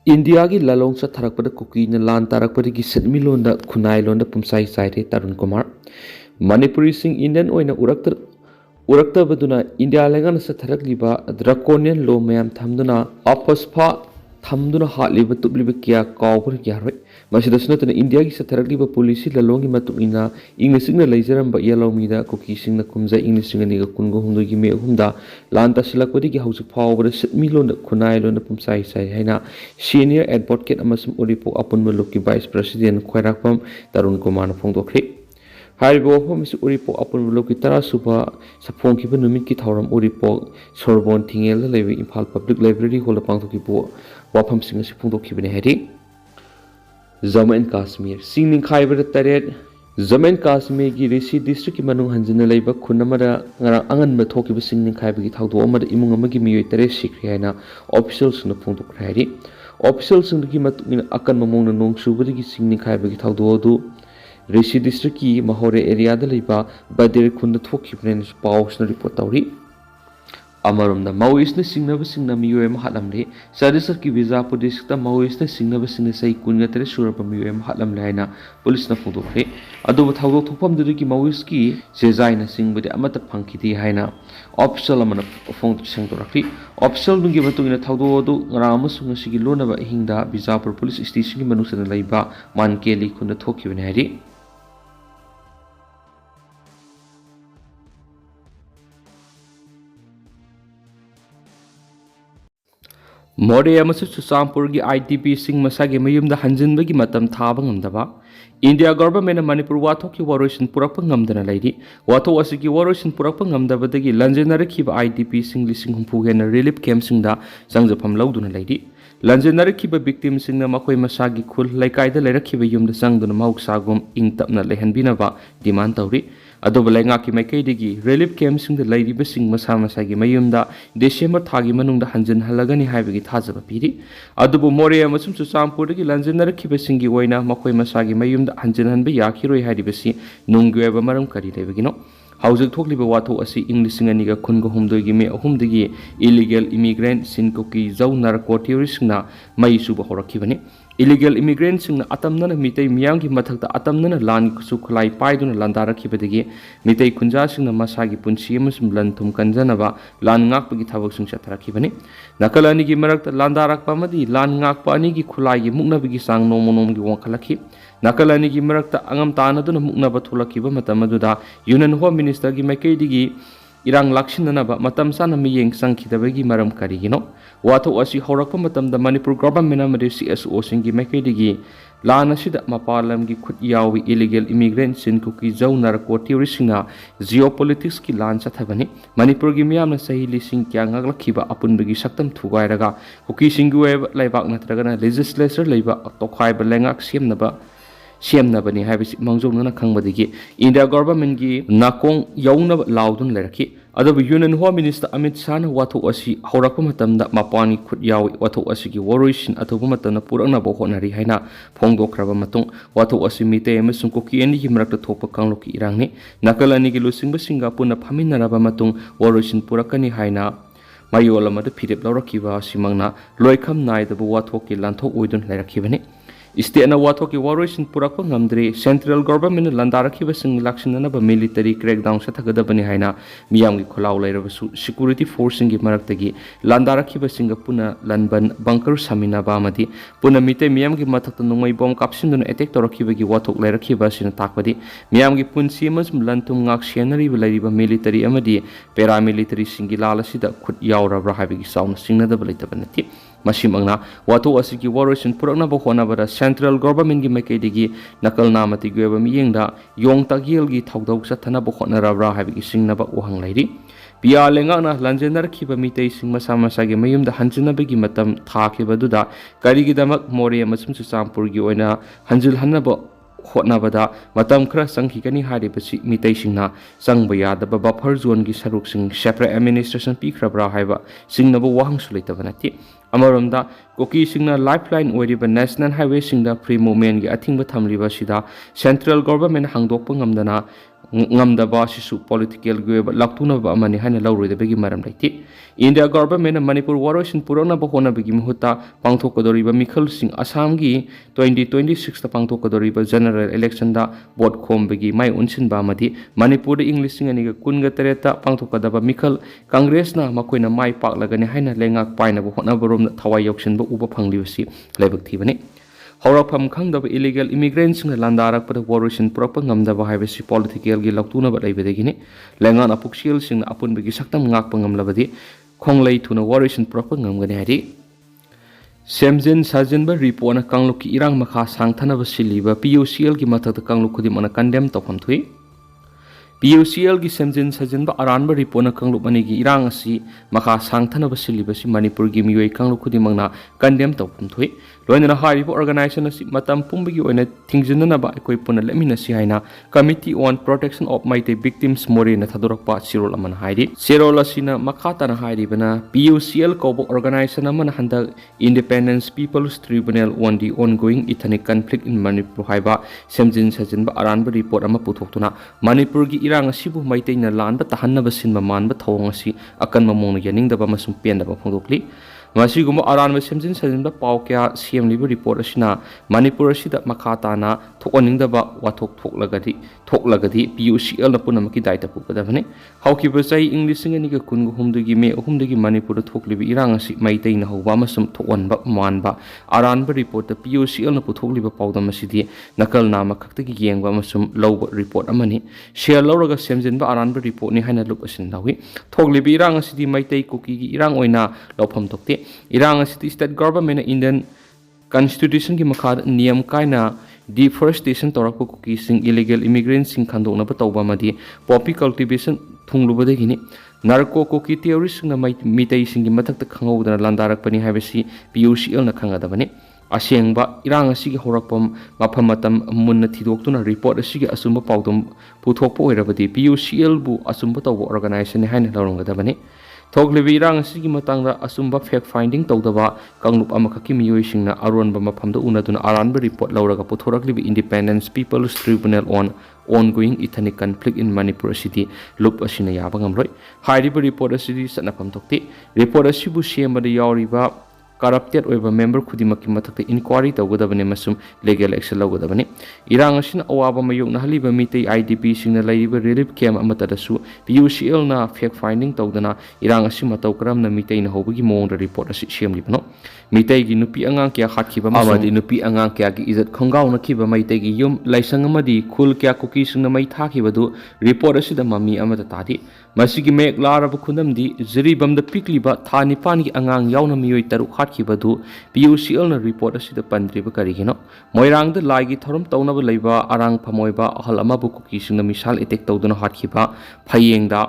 India ki Lallong sa tharak pada kuki na lan tarak pada ki setmi londa khunai londa pumsai saite Tarun Kumar Manipuri sing Indian oina urakta baduna India lengan sa tharak liba draconian law mayam thamduna apaspa thamduna hatliba tubliba kya kawpur kya roi masidasna tana India ki sa tharak liba polisi Lallong ki matukina inglisingna leijaram ba yellow mida kuki singna kumza inglisingna niga kungo humdo ki me humda lanta silakpadi ki hausu phawbada setmi londa khunai londa pumsai sai haina senior advocate amasum uripo apun maluk ki vice president khwairakpam Tarun Kumar na phongdokhe Haribo Homis Uripo upon Lokitara Supa Sapon Kiba Numiki Tauram Uripo Sorbon Tingel Levi Impal Public Library Hold upon Kipo Wapam Singer Sipundo Kibinehedi Zaman Kashmir Singing Khyber Taret Zaman Kashmir Girisi District Manu Hanjana Labor Kunamara Angan Matoki singing Khyber Taudo Amad Imungamagi Tere Sikriana officials in the Punto Kredi officials in the Gimat in Akan Mamona Nong Subadi singing Khyber Taudo Rishi district ki Mahore area da leiba Badir Kunda Thokibnen Paus na report tauri Amarum na Maoist na singnaba singna miyoy hatlamle Sadisar ki Vizapur district ta Maoist na singnaba singna say kunya tere surapa miyoy hatlamle haina police na phudokre adu thawdo thopam du ki Maoist ki sezai na singbade amata phangkiti haina official amana phone sang torakri official dungi batu ina thawdo du ngara amasung sigi lonaba hingda Vizapur police station ki manusana leiba mankeli kunda thokibne hari More Yamasu Sampurgi ITP Sing Masagi Mayum the Hanjinbagi Matam Tabangam India government and Manipur Watoki Warush and Purapangam than a lady. Wato Wasiki Warush and Purapangam the Badagi Lanjanari Kiba ITP Sing Lissing Humpugan and Relief Camp Singda Sangzapam Lauduna lady. Lanjanari Kiba victims in the Makoi Masagi Kul like either Lerakiba Yum the Sangduna Mauk Sagum in Tapna Lehanbinava, Dimantauri. Adobalangaki Makadigi, relief camps in the lady Bissing Masamasagi Mayumda, December Tagi Manung the Hanjan Halagani Havigi Tazaba Piri, Adobo Moria Masum Sampurgi, Lanzanar Kibasingi Waina, Makoi Masagi Mayum the Hanjan and Bayakiro Hadibasi, Nungueva Maram Kari Levigino. House totally Bawato asi English Singaniga Kungo Humdogi me Humdigi, illegal immigrant Sinkoki Zaunar Quartierisna, Maisuba Horakivani. Illegal immigrants in Atamna Mitei Miyangi Matata Atamna Lan Sukulai Paidun Landara Kibadigi, Mitei Kunjas in the Masagi Punsimus Blantum Kanjanava, Lan Ngakpagi Tavosung Shatrakibani, Nakalanigi Marak Landarak Pamadi, Lan Ngakpanigi Kulai Muknabigi Sang no Monomgi Wakalaki, Nakalanigi Marakta Angam Tanadun Muknabatula Matamaduda, Yunan Home Minister Gimakadigi. Irang Lakshinanaba Matam Sana Miyeng Sankidabagi Maram Karigino, Wato Asi Horakpa Matam the Manipur government CSO Singi Makadigi, Lana Sida Mapalamgi Kut Yawi illegal immigrants in Kuki Zonar Quartierisina, geopolitics ki lan Satabani, Manipur Gimiam Sahili Sing Kyanga Kiba upon Bigi Saktam Tugairaga, Kuki Singueva Laibak Natragana, legislature Laiba Tokai Balangak Siemnaba. Siemnabani Habis Mangzona Kangbadigi, India government gi Nakong Yauna Laudun Leraki, other Union Home Minister Amit Sana Watu Asi, Horakumatam that Mapani could yawi Watu Asiki Warishin Atobumatana Purana Bohonari Haina, Pongo Krabamatung, Watu Asimite Emerson Koki and Himrak the Topa Kanloki Irani, Nakalani Lusing Singapuna Pamina Rabamatung, Warishin Purakani Haina. Mayola Mother Pidip Laurakiva Simangna, Loikam Nai the Buwatoki Lanto Udun Lerakivani. Istiana Watoki Warishin Purapa Namdri, Central Government Landaraki Sing Lakshanaba military crackdown Satagadabani Haina, Miyangi Kolau later security forcing Maratagi, Landaraki Singapuna, Lanban, Bunker Samina Bamadi, Punamite Miyangi Matatanumai bomb caption and attack Torakibagi Watok Lerakiba in Takadi, Miyangi Punsimas, Lantum Nakshanari, Ladiba military Amadi, paramilitary Singilala Sida could Yaura Rahabi sound Singna the Balitabanati. Masimangna, Watu Asiki Warishin Purana Bohonabada, Central Government Gimakadigi, Nakal Namati Gueva Miyingda, Yong Tagilgi Tagdog Satana Bohonara having Singnaba Wang Lady. Pia Lengana, Lanjanar Kiba Mite Sing Masamasagi Mayum the Hanjanabigi Matam Takiba Duda, Karigidamak Moria Masum Sampurgi Oina, Hanjil Hanaba. Hotnabada, Matam Kra Sankikani Hadipasi Mitashina, Sangbaya, the Baba Zone Gisaruk Sing, Separate Administration Pikrabra Haiva, Sing Nabo Wang Sulitavanati, Amaramda, Koki Singna Lifeline Wediba National Highway Singda Pre Moment Yating Batam Rivasida, Central Government Hangdopangamdana, ngamdaba sisu political goeba laktuna ba mani hana lawroi begi maram laiti India government Manipur waroisin purana ba hona begi muhuta pangthokadori ba mikhal sing Assam gi 2026 ta pangthokadori ba general election da vote khom begi mai unsin ba madi Manipur da English sing ani ga kunga tereta pangthokada ba mikhal Congress na makoina mai pak lagani haina lengak paina ba hona borom na thawai yoksin ba uba phangliwsi laibak thibani Haurakpham khangdaba illegal immigrants na landarakpada waroisin purapa ngamdaba haibasi political gi laktuna ba laibadagini lengan apuksial sing apun bagi saktam ngakpa ngamlabadi khonglei thuna waroisin purapa ngamgani hari Semjin Sajinba Ripona Kangluki Irang Makha Sangthanaba Siliba PUCL gi mathakta Kangluk khudimana condemn tawpham thui PUCL gi Semjin Sajinba Aranba Ripona Kangluk mani gi Irang asi Makha Sangthanaba Siliba si Manipur gi miyoi Kangluk khudimangna condemn tawpham thui loinana haribo organization asi matam pumbagi oina thingjinna ba ekoi puna lemina si haina Committee on Protection of Mighty Victims more na thadorakpa sirol aman hairi sirol asina makhata na hairi bana PUCL kobo organization aman handa Independence People's Tribunal on the ongoing ethnic conflict in Manipur haiba Semjin Sajinba Aranba report ama puthoktuna Manipur gi irang asibu maitai na lanba tahanna basinba manba thawng asi akan mamong yaningdaba masum pendaba phongdokli Masiguma aran Semjin Sajinba pau kya CM libu report asina Manipur asida makhatana thokaningdaba wathok thoklagadi PUCL na punamaki daita pukadabane haukiba chai English ngani ga kungu humdugi me humdugi Manipur thoklibi irang asi maitai na hoba masum thokanba manba aran ba report da PUCL na puthokliba paudam asidi nakal nama khaktagi yengba masum lawba report amani share lawraga Semjinba aran ba report ni haina lup asin dawi thoklibi irang asidi maitai kuki gi irang oina lawpham thokte Irang City State Government Indian Constitution ki makhad niyam kaina deforestation torakpa kuki sing illegal immigrants sing khandokna ba tawba madi poppy cultivation thungluba degini narco kuki terrorist na mitai sing ki mathakta khangawdana landarakpani haibasi PUCL na khangadabani asengba irang asigi horakpam mafam matam munna thidoktuna report asigi asumba paudum puthokpa oirabadi PUCL bu asumba tawba organization haina lawrangadabani Thoklibi irang asigi matangda asumba fact finding tawdaba Kanglup amakaki miyoisingna aronba mafamda unaduna aranba report lawraga puthoraklibi Independence People's Tribunal on ongoing ethnic conflict in Manipur city lup asina yaba ngamroi hairiba report asidi sanapam thokti report asibu sembada yawriba corrupted oiba member khudimaki mathakta inquiry tawgadabane masum legal action lawgadabane irang asina awaba mayokna haliba mitei IDP singna laiba relief camp amatadasu PUCL na fact finding tawdana irang asi mataw karamna mitei na hobagi mongda report asi semlibano mitei gi nupi angang kya khatkiba amadi nupi angang kya gi izat khongaw na khiba mitei gi yum laisang amadi khul kya kuki singna mai thakibadu report asida mami amata tadi masigi mek laraba khundamdi ziribamda pikliba thani pani angang yauna miyoi taru khatkhibadu PUCL na report asida pandriba karigino moirang da laigi thorum tawnaba leiba arang phamoiba ahal amabu kuki singna misal attack tawduna hatkhiba phayengda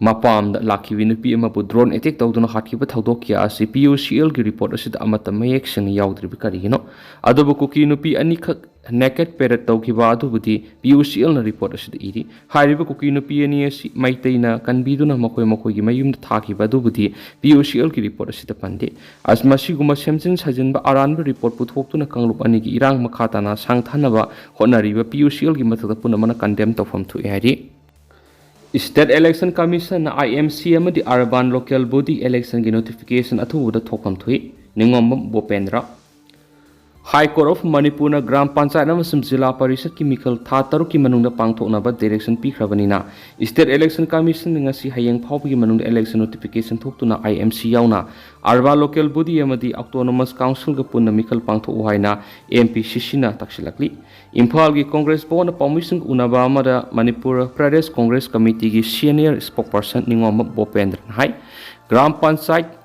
mapam da lakhiwi nupi amabu drone attack tawduna hatkhiba thodok kya asi PUCL gi report asida amata mayek sing yaudriba karigino adobu kuki nupi ani khak naked parrot tawkiba adubudi PUCL na report asida iri hairiba kuki nupi ani asi maiteina kanbiduna makoi gi mayumda thakiba adubudi PUCL ki report asida pande asmasi guma Semjin Sajinba aranba report puthoktuna Kanglup ani gi irang makhatana sangthanaba honariba PUCL gi mathakta punamana condemn tawfam thu hari State Election Commission na IMC amadi Urban Local Body Election gi notification athubuda thokam thui ningombam Bopendra High Court of Manipur na Gram Panchayat amasum Jila Parishad ki mikhal tha taruk ki manungda pangthoknaba direction pikhrabani State Election Commission ngasi hayeng phawbagi manungda election notification thoktuna IMC yauna Urban Local Body amadi Autonomous Council ga punna mikhal pangthoku haina MP Shishina taksilakli Imphal gi Congress bona permission unaba amada Manipur Pradesh Congress Committee gi senior spokesperson ningom Bopendra hai Gram Panchayat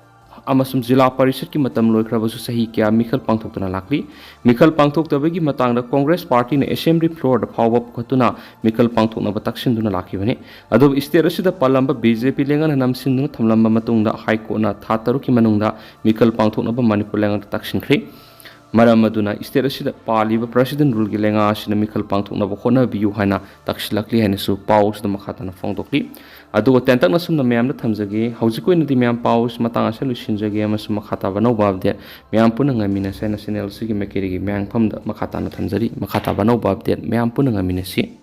amasum Jila Parishad ki matam loikhrabasu sahi kya mikhal pangthoktuna lakli mikhal pangthoktabagi matangda Congress Party na assembly floor da phawba khatuna mikhal pangthokna ba taksinduna lakhibani adu state asida palamba BJP lengan namsinduna thamlamba matungda High Court na tha taru ki manungda mikhal pangthokna ba Manipur lengan taksinkhri maram aduna state asida paliba president rule gi lenga asina mikhal pangthokna ba khona biu haina taksilakli haina su paus da makhatana phongdokli adu tentak nasumna meyamda thamjage haujikoi nadi meyam paus matang aselu shinjage amasum makhata banau babde meyam puna ngamina national sigi mekeri gi meyang phamda makhata na thamjari makhata banau babde meyam puna ngamina si